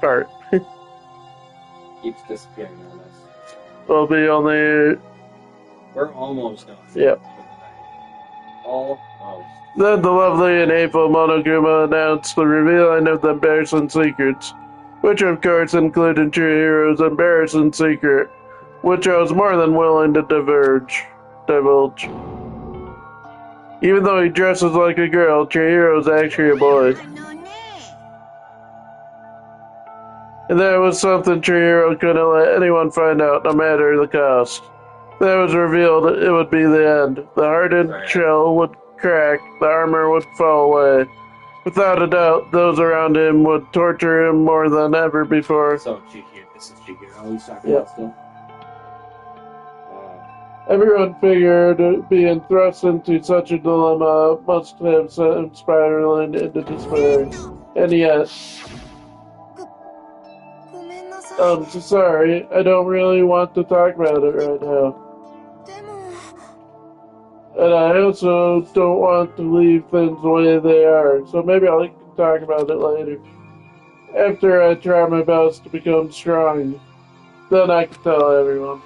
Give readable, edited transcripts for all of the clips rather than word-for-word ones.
part. Keeps disappearing on us. We'll be only... We're almost done. Yep. Almost. Then the lovely and hateful Monokuma announced the revealing of the embarrassing secrets, which of course included Chihiro's embarrassing secret, which I was more than willing to divulge. Even though he dresses like a girl, Chihiro's actually a boy. And that was something Chihiro couldn't let anyone find out, no matter the cost. That was revealed it would be the end. The hardened shell would crack, the armor would fall away. Without a doubt, those around him would torture him more than ever before. So, this is Chihiro he's talking about still? Everyone figured being thrust into such a dilemma must have sent him spiraling into despair. And yet... I'm so sorry, I don't really want to talk about it right now. And I also don't want to leave things the way they are, so maybe I can talk about it later. After I try my best to become strong, then I can tell everyone.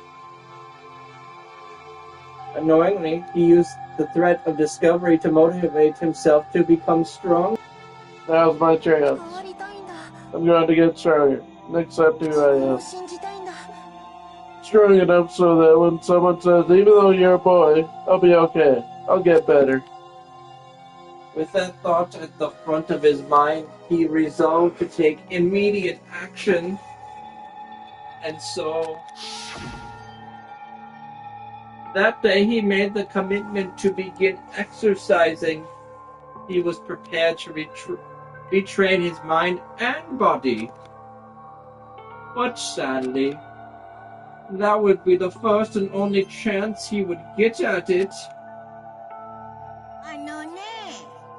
Annoyingly, he used the threat of discovery to motivate himself to become strong. Now's my chance. I'm going to get stronger. Accept who I am. Strong enough so that when someone says, even though you're a boy, I'll be okay. I'll get better. With that thought at the front of his mind, he resolved to take immediate action. And so, that day he made the commitment to begin exercising. He was prepared to retrain his mind and body. But sadly, that would be the first and only chance he would get at it.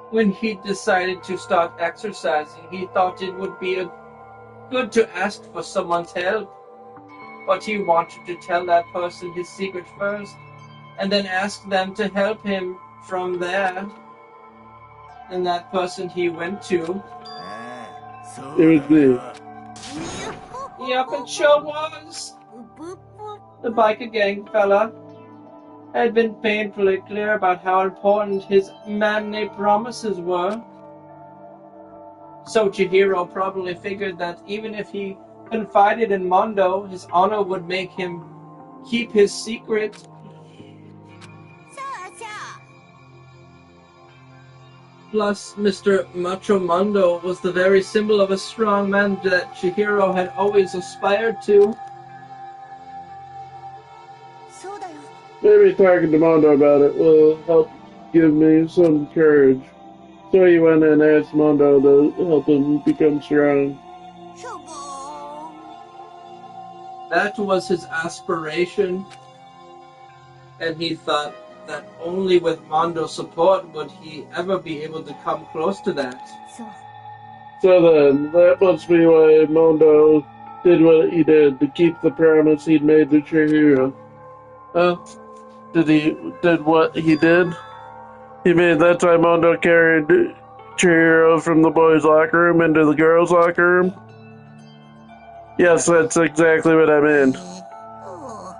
When he decided to start exercising, he thought it would be good to ask for someone's help. But he wanted to tell that person his secret first, and then ask them to help him from there. And that person he went to... It was me. Yep, it sure was. The biker gang fella had been painfully clear about how important his manly promises were. So Chihiro probably figured that even if he confided in Mondo, his honor would make him keep his secret. Plus, Mr. Macho Mondo was the very symbol of a strong man that Chihiro had always aspired to. Maybe talking to Mondo about it will help give me some courage. So he went and asked Mondo to help him become strong. That was his aspiration, and he thought that only with Mondo's support would he ever be able to come close to that. So then, that must be why Mondo did what he did, to keep the promise he'd made to Chihiro. Did what he did? You mean that's why Mondo carried Chihiro from the boys' locker room into the girls' locker room? Yes, that's exactly what I mean.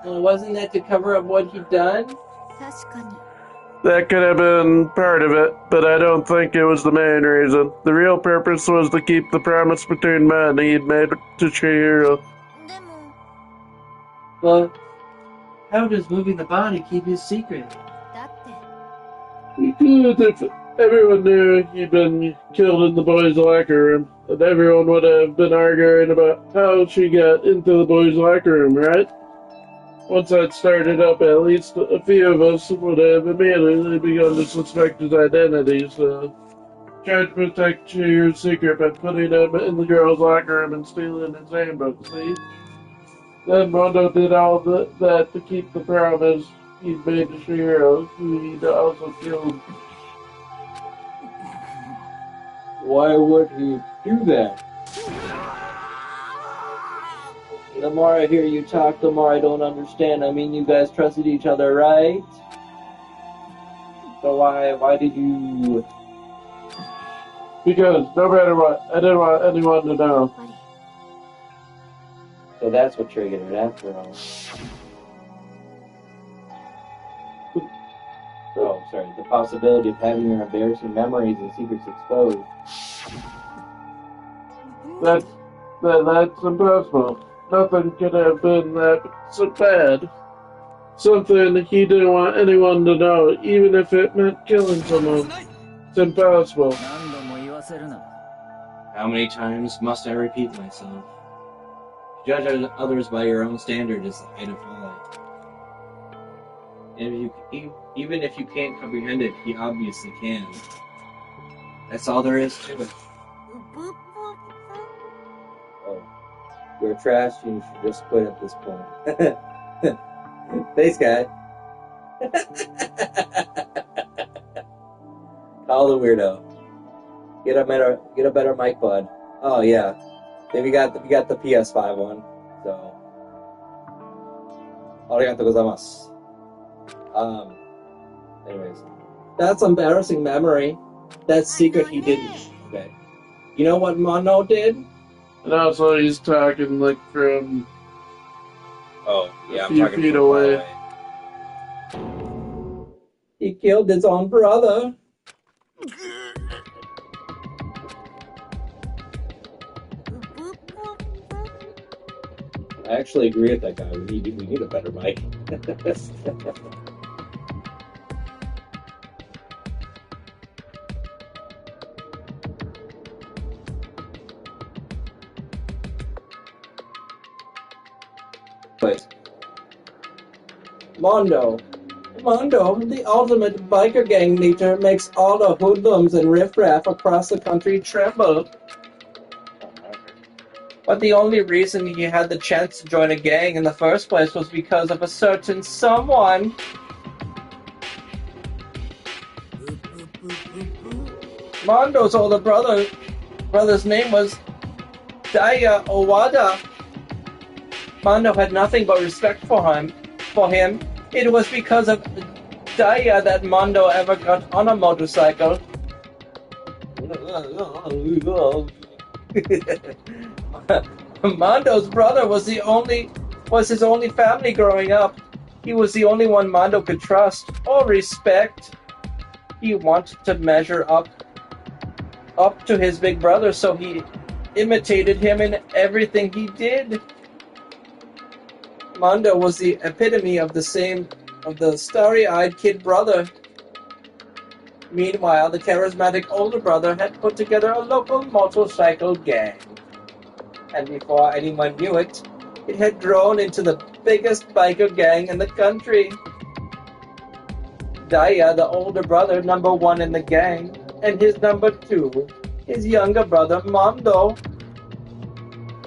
Well, wasn't that to cover up what he'd done? That could have been part of it, but I don't think it was the main reason. The real purpose was to keep the promise between men he'd made to Chihiro. But how does moving the body keep his secret? He could if everyone knew he'd been killed in the boys' locker room, and everyone would have been arguing about how she got into the boys' locker room, right? Once I'd started up, at least a few of us would have immediately begun to suspect his identity, so tried to protect Chihiro's secret by putting him in the girls' locker room and stealing his handbook, see? Then Mondo did all that to keep the promise he'd made to Chihiro, who he'd also killed. Why would he do that? The more I hear you talk, the more I don't understand. I mean, you guys trusted each other, right? So why did you... Because, no matter what, I didn't want anyone to know. So that's what triggered it after all. Oh, sorry. The possibility of having your embarrassing memories and secrets exposed. That's impossible. Nothing could have been that so bad. Something he didn't want anyone to know, even if it meant killing someone. It's impossible. How many times must I repeat myself? To judge others by your own standard is the height of folly. And even if you can't comprehend it, he obviously can. That's all there is to it. Oh, you're trash and you should just quit at this point. Thanks, guy. Call the weirdo. Get a better mic, bud. Oh yeah, then we got the PS5 one. So, arigatou gozaimasu. Anyways, that's embarrassing memory. That secret he didn't. Okay. You know what Mono did? And also, he's talking like from Oh yeah, a few feet away. He killed his own brother. I actually agree with that guy. We need a better mic. But Mondo, the ultimate biker gang leader, makes all the hoodlums and riffraff across the country tremble. But the only reason he had the chance to join a gang in the first place was because of a certain someone. Mondo's older brother's name was Daya Owada. Mondo had nothing but respect for him. It was because of Daya that Mondo ever got on a motorcycle. Mondo's brother was his only family growing up. He was the only one Mondo could trust or respect. He wanted to measure up to his big brother, so he imitated him in everything he did. Mondo was the epitome of the starry-eyed kid brother. Meanwhile, the charismatic older brother had put together a local motorcycle gang. And before anyone knew it, it had grown into the biggest biker gang in the country. Daya, the older brother, number one in the gang, and his number two, his younger brother, Mondo.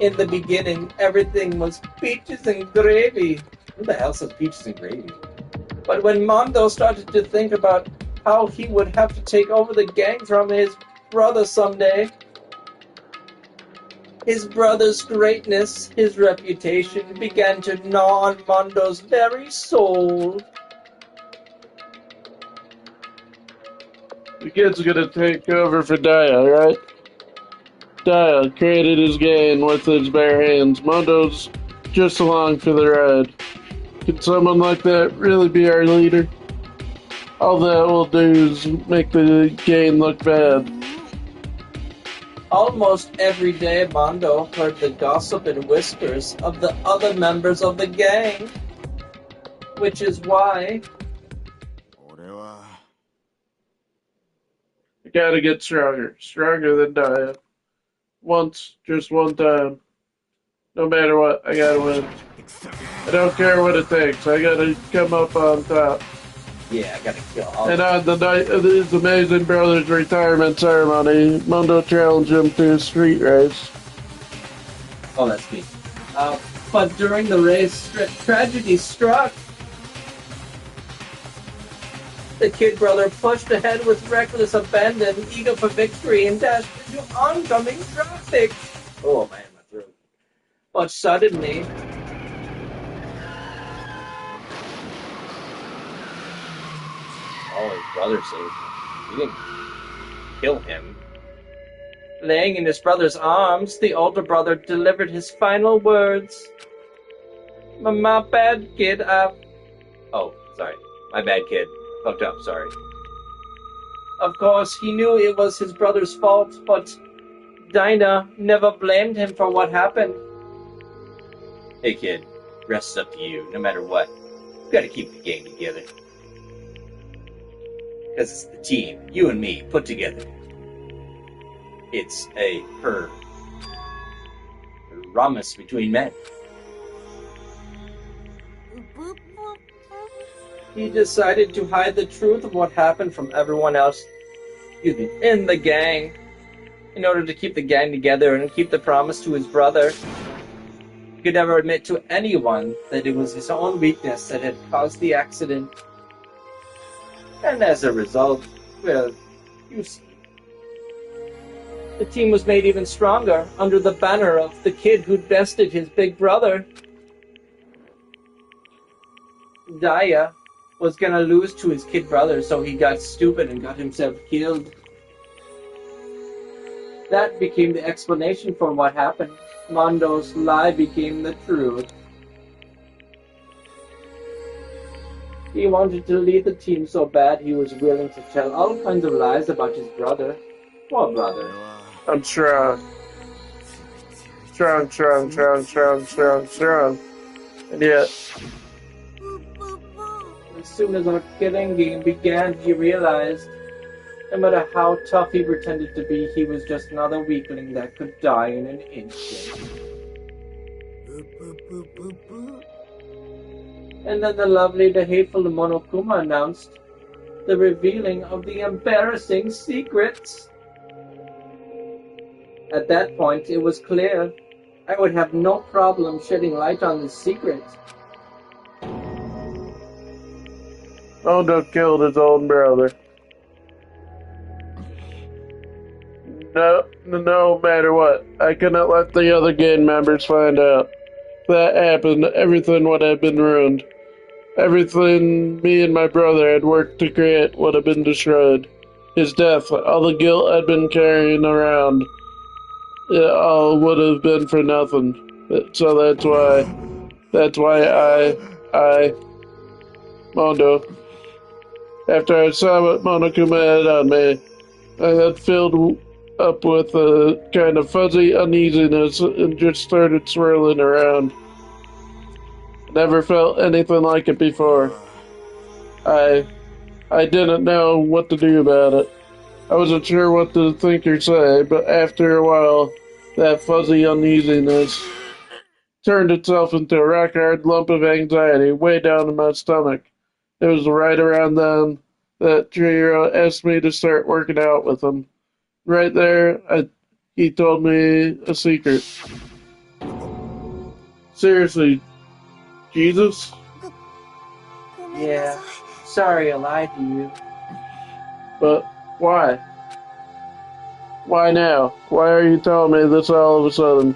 In the beginning, everything was peaches and gravy. Who the hell says peaches and gravy? But when Mondo started to think about how he would have to take over the gang from his brother someday, his brother's greatness, his reputation, began to gnaw on Mondo's very soul. The kid's gonna take over for Daya, right? Daya created his gang with his bare hands. Mondo's just along for the ride. Could someone like that really be our leader? All that will do is make the gang look bad. Almost every day, Mondo heard the gossip and whispers of the other members of the gang, which is why I gotta get stronger than Daya. Just one time. No matter what, I gotta win. I don't care what it takes. I gotta come up on top. Yeah, I gotta kill all. And on the night of his amazing brother's retirement ceremony, Mondo challenged him to a street race. Oh, that's me. but during the race, tragedy struck. The kid brother pushed ahead with reckless abandon, eager for victory, and dashed into oncoming traffic. Oh man, my throat. But suddenly, oh, his brother saved him. He didn't kill him. Laying in his brother's arms, the older brother delivered his final words. My bad, kid. Oh, sorry. My bad, kid. Fucked up, sorry. Of course, he knew it was his brother's fault, but Dinah never blamed him for what happened. Hey, kid. Rest is up to you, no matter what. You gotta keep the gang together. Because it's the team, you and me, put together. It's a promise between men. He decided to hide the truth of what happened from everyone else, in the gang, in order to keep the gang together and keep the promise to his brother. He could never admit to anyone that it was his own weakness that had caused the accident. And as a result, well, you see, the team was made even stronger under the banner of the kid who'd bested his big brother. Daya was gonna lose to his kid brother, so he got stupid and got himself killed. That became the explanation for what happened. Mondo's lie became the truth. He wanted to lead the team so bad he was willing to tell all kinds of lies about his brother. What brother? I'm strong. Strong. And yet, As soon as our killing game began, he realized no matter how tough he pretended to be, he was just another weakling that could die in an instant. And then the hateful Monokuma announced the revealing of the embarrassing secrets. At that point, it was clear I would have no problem shedding light on the secret. Mondo killed his own brother. No matter what, I couldn't let the other gang members find out. If that happened, everything would have been ruined. Everything me and my brother had worked to create would have been destroyed. His death, all the guilt I'd been carrying around, it all would have been for nothing. So that's why I, Mondo, after I saw what Monokuma had on me, I had filled up with a kind of fuzzy uneasiness and just started swirling around. Never felt anything like it before. I didn't know what to do about it. I wasn't sure what to think or say, but after a while, that fuzzy uneasiness turned itself into a rock-hard lump of anxiety way down in my stomach. It was right around then that Chihiro asked me to start working out with him. Right there, he told me a secret. Seriously, Jesus? Yeah, sorry I lied to you. But why? Why now? Why are you telling me this all of a sudden?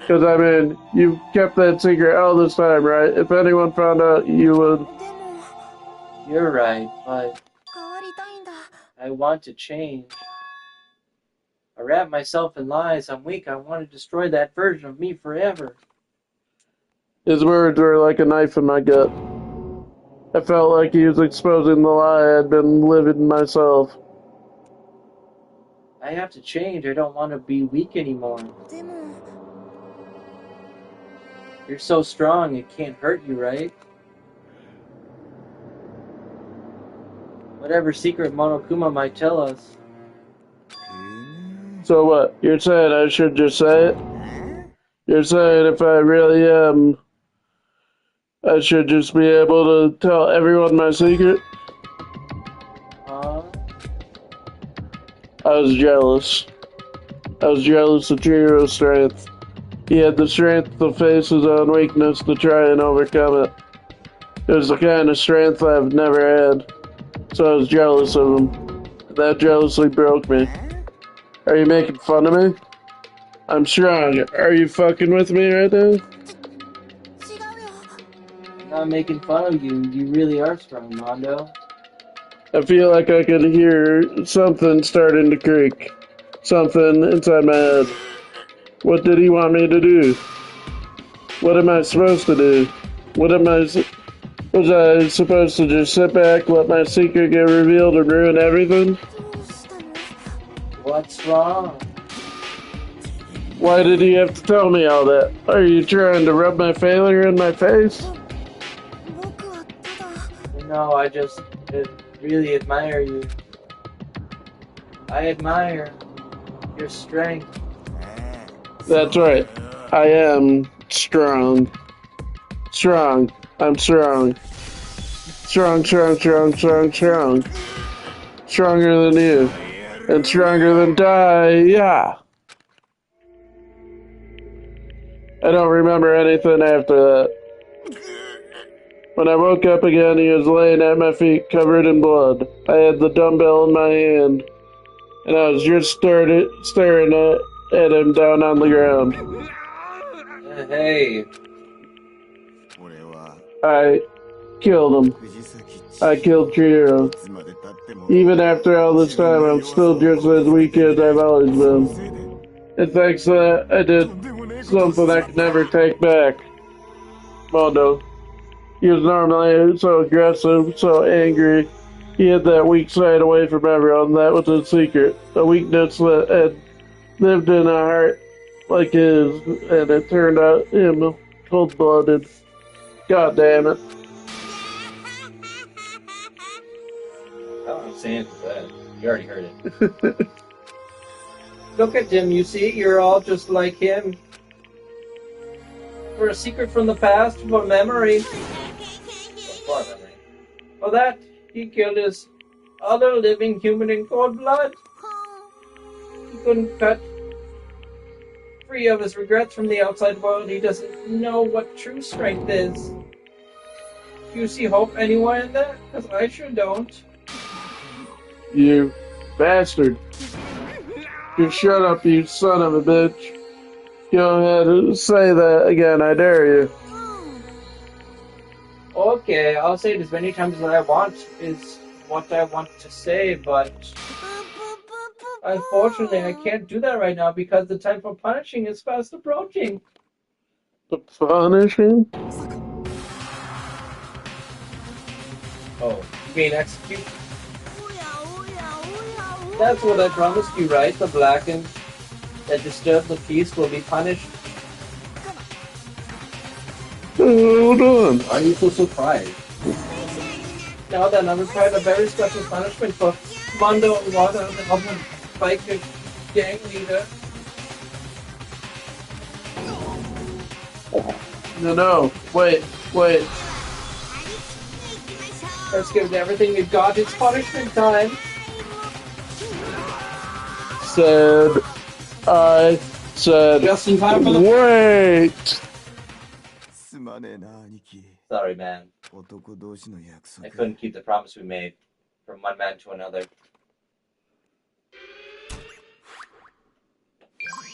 Because, I mean, you kept that secret all this time, right? If anyone found out, you would... You're right, but I want to change. I wrap myself in lies. I'm weak. I want to destroy that version of me forever. His words were like a knife in my gut. I felt like he was exposing the lie I had been living myself. I have to change. I don't want to be weak anymore. You're so strong, it can't hurt you, right? Whatever secret Monokuma might tell us. So what? You're saying I should just say it? You're saying if I really am, I should just be able to tell everyone my secret? I was jealous. I was jealous of Chihiro's strength. He had the strength to face his own weakness to try and overcome it. It was the kind of strength I've never had. So I was jealous of him. That jealousy broke me. Are you making fun of me? I'm strong. Are you fucking with me right now? I'm not making fun of you. You really are strong, Mondo. I feel like I could hear something starting to creak. Something inside my head. What did he want me to do? What am I supposed to do? What am I... Was I supposed to just sit back, let my secret get revealed and ruin everything? What's wrong? Why did he have to tell me all that? Are you trying to rub my failure in my face? No, I just really admire you. I admire your strength. That's right. I am strong. Strong. I'm strong. Strong, strong, strong, strong, strong. Stronger than you. And stronger than die. Yeah. I don't remember anything after that. When I woke up again, he was laying at my feet, covered in blood. I had the dumbbell in my hand, and I was just staring at him down on the ground. Hey, I killed him. I killed Chihiro. Even after all this time, I'm still just as weak as I've always been. And thanks to that, I did something I could never take back. Mondo. He was normally so aggressive, so angry. He had that weak side away from everyone. That was his secret. A weakness that had lived in a heart like his, and it turned out him cold-blooded. God damn it. I don't understand that. You already heard it. Look at him, you see? You're all just like him. For a secret from the past, for memory. For memory. For that, he killed his other living human in cold blood. He couldn't cut free of his regrets from the outside world. He doesn't know what true strength is. Do you see hope anywhere in that? Because I sure don't. You bastard. Just shut up, you son of a bitch. Go ahead and say that again, I dare you. Okay, I'll say it as many times as I want, is what I want to say, but unfortunately I can't do that right now because the time for punishing is fast approaching. The punishing? Oh, you mean execute? That's what I promised you, right? The blackened that disturb the peace will be punished. Hold on. Why are you so surprised? Now then, I prepared a very special punishment for Mondo and Water, the Goblin Biker gang leader. No, wait. Let's give it everything we've got. It's punishment time. I said, Just in time for the... wait! Sorry, man. I couldn't keep the promise we made from one man to another.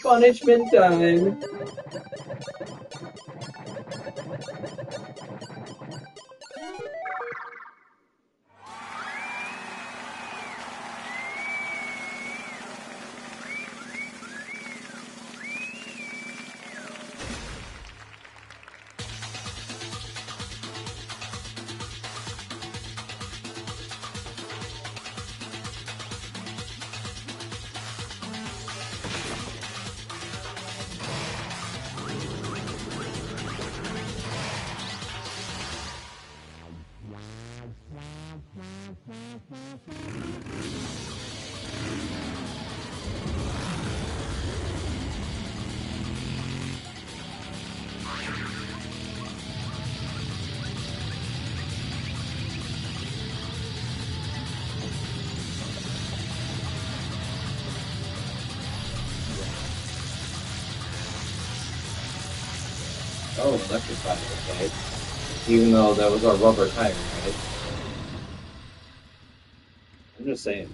Punishment time. Oh, electrified, okay. Even though that was our rubber tire, right? I'm just saying.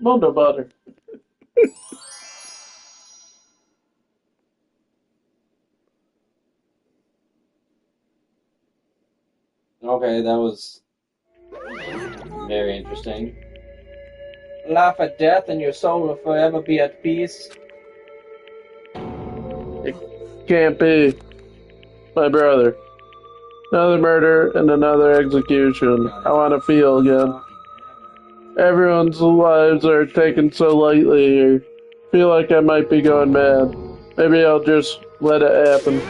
Mondo butter. Okay, that was very interesting. Laugh at death and your soul will forever be at peace. It can't be. My brother. Another murder and another execution. I want to feel again. Everyone's lives are taken so lightly here. Feel like I might be going mad. Maybe I'll just let it happen.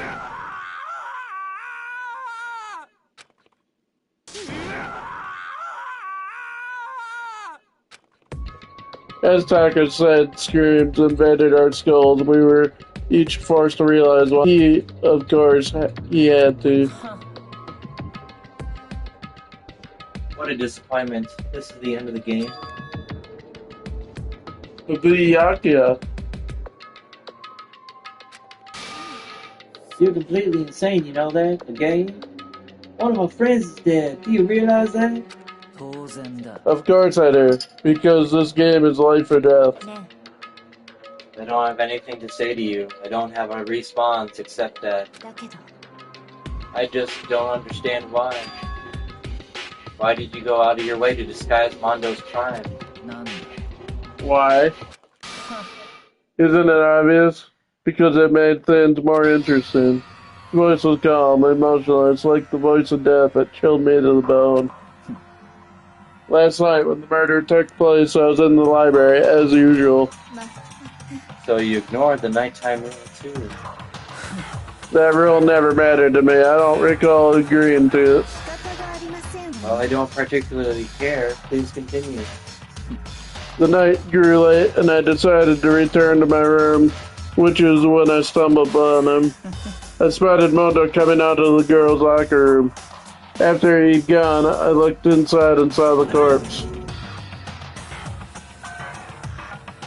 As Tucker said, screams invaded our skulls. We were each forced to realize why. He, of course, he had to. What a disappointment. This is the end of the game. Yakia. You're completely insane, you know that? A game? One of my friends is dead. Do you realize that? Of course I do, because this game is life or death. I don't have anything to say to you. I don't have a response except that I just don't understand why. Why did you go out of your way to disguise Mondo's crime? Why? Isn't it obvious? Because it made things more interesting. His voice was calm, emotionless, like the voice of death that chilled me to the bone. Last night, when the murder took place, I was in the library, as usual. So you ignored the nighttime rule too. That rule never mattered to me. I don't recall agreeing to it. Well, I don't particularly care. Please continue. The night grew late, and I decided to return to my room, which is when I stumbled upon him. I spotted Mondo coming out of the girls' locker room. After he'd gone, I looked inside and saw the corpse.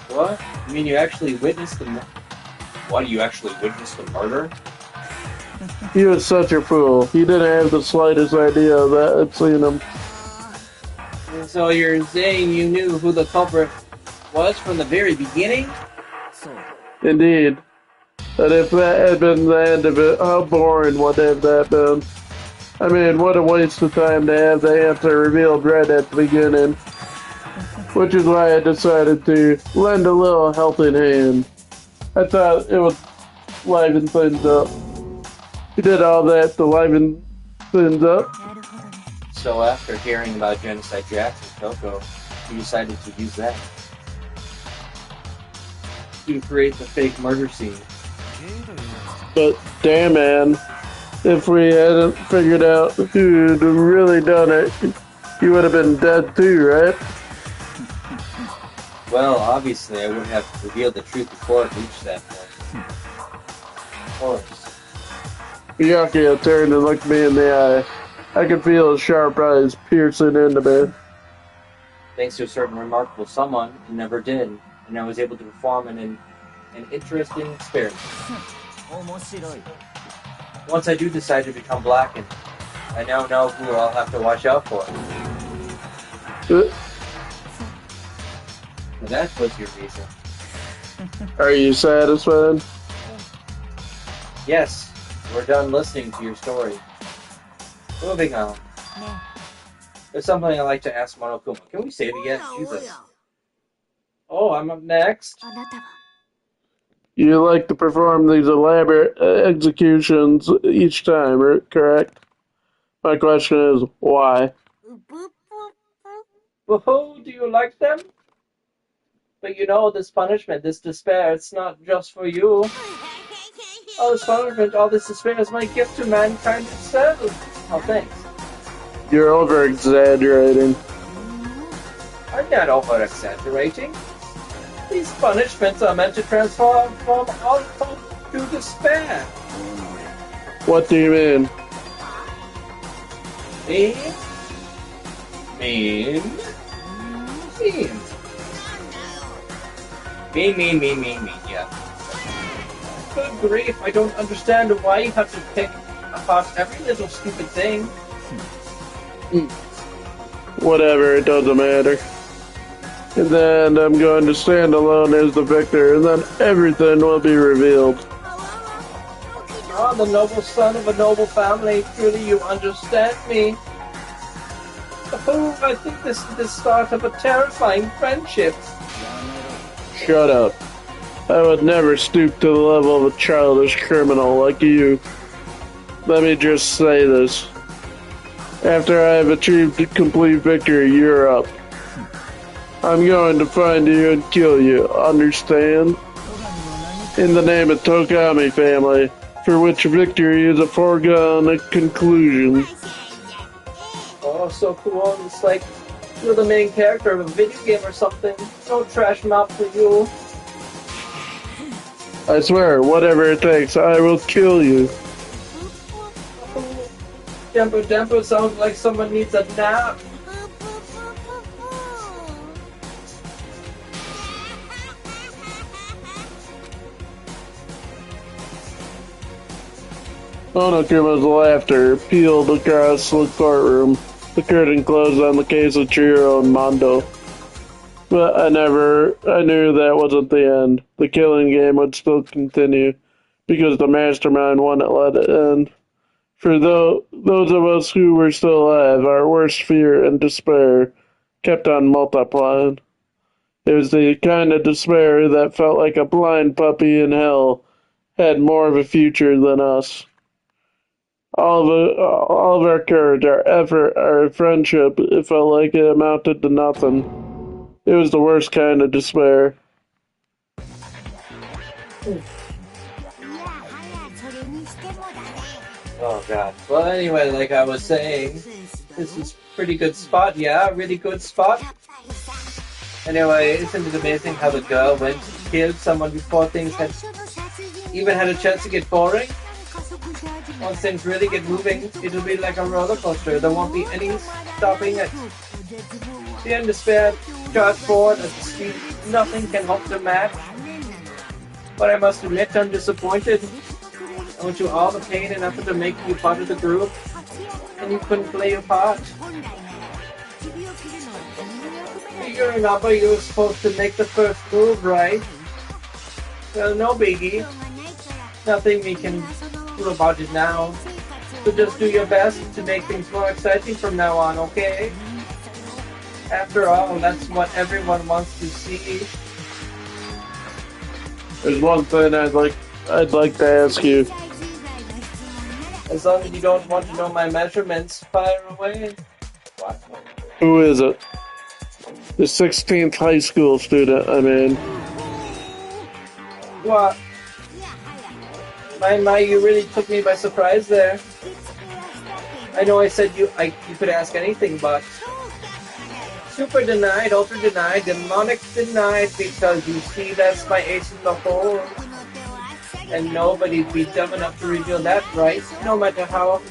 What? You mean you actually witnessed the What, you actually witnessed the murder? He was such a fool. He didn't have the slightest idea that I'd seen him. So you're saying you knew who the culprit was from the very beginning? Indeed. And if that had been the end of it, how boring would have that been? I mean, what a waste of time to have the answer revealed right at the beginning. Which is why I decided to lend a little helping hand. I thought it would liven things up. He did all that to liven things up. So after hearing about Genocide Jackson Toko, you decided to use that to create the fake murder scene. But damn, man, if we hadn't figured out who'd really done it, he would have been dead too, right? Well, obviously, I would have revealed the truth before it reached that point. Of course. Byakuya turned and looked me in the eye. I could feel his sharp eyes piercing into me. Thanks to a certain remarkable someone, it never did, and I was able to perform an interesting experiment. Once I do decide to become blackened, I now know who I'll have to watch out for. So that was your reason. Are you satisfied? Yes, we're done listening to your story. Moving on. There's something I'd like to ask Monokuma. Can we save again? Jesus. Oh, I'm up next. You like to perform these elaborate executions each time, correct? My question is, why? Woohoo, do you like them? But you know, this punishment, this despair, it's not just for you. All this punishment, all this despair is my gift to mankind itself. Oh, thanks. You're over-exaggerating. I'm not over-exaggerating. These punishments are meant to transform all hope to despair. What do you mean? Mean, yeah. Good grief, I don't understand why you have to pick apart every little stupid thing. Whatever, it doesn't matter. And then I'm going to stand alone as the victor, and then everything will be revealed. Oh, the noble son of a noble family. Truly, you understand me. Oh, I think this is the start of a terrifying friendship. Shut up. I would never stoop to the level of a childish criminal like you. Let me just say this. After I have achieved complete victory, you're up. I'm going to find you and kill you, understand? In the name of Tokami family, for which victory is a foregone conclusion. Oh, so cool. It's like you're the main character of a video game or something. No trash mouth for you. I swear, whatever it takes, I will kill you. Dempo sounds like someone needs a nap. Onokuma's laughter peeled across the courtroom. The curtain closed on the case of Chihiro and Mondo. But I knew that wasn't the end. The killing game would still continue, because the mastermind wouldn't let it end. For those of us who were still alive, our worst fear and despair kept on multiplying. It was the kind of despair that felt like a blind puppy in hell had more of a future than us. All of our courage, our effort, our friendship, it felt like it amounted to nothing. It was the worst kind of despair. Oh god. Well, anyway, like I was saying, this is pretty good spot. Yeah, really good spot. Anyway, isn't it amazing how the girl went and killed someone before things had even had a chance to get boring? Once things really get moving, it'll be like a roller coaster. There won't be any stopping it. Fear and despair charge forward at the speed nothing can hope to match. But I must admit I'm disappointed. I went through all the pain and effort to make you part of the group, and you couldn't play your part. Figuring out how you were supposed to make the first move, right? Well, no biggie. Nothing we can do about it now. So just do your best to make things more exciting from now on, okay? After all, that's what everyone wants to see. There's one thing I'd like to ask you. As long as you don't want to know my measurements, fire away. What? Who is it? The 16th high school student, I mean. What? My, you really took me by surprise there. I know I said you could ask anything, but super denied, ultra denied, demonic denied, because you see that's my ace in the hole. And nobody'd be dumb enough to reveal that, right? No matter how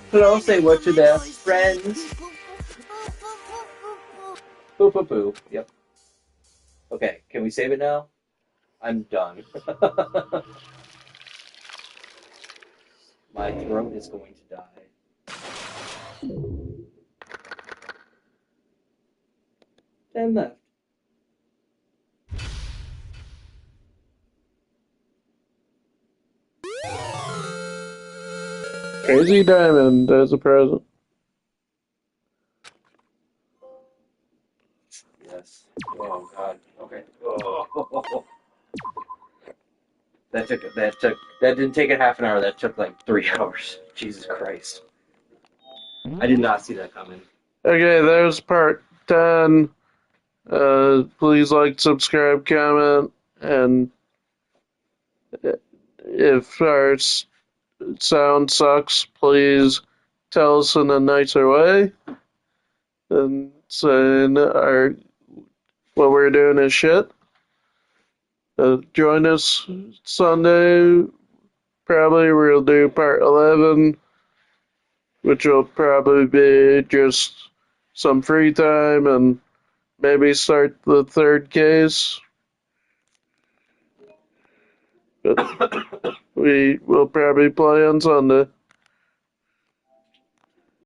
close they were to their friends. Boo boo boo. Yep. Okay, can we save it now? I'm done. My throat is going to die. 10 left. Crazy Diamond as a present. Yes. Oh god. Okay. Oh. That didn't take a half an hour. That took like 3 hours. Jesus Christ. I did not see that coming. Okay, there's part 10. Please like, subscribe, comment, and if our sound sucks, please tell us in a nicer way. And saying what we're doing is shit. Join us Sunday. Probably we'll do part 11, which will probably be just some free time and maybe start the third case. But we will probably play on Sunday.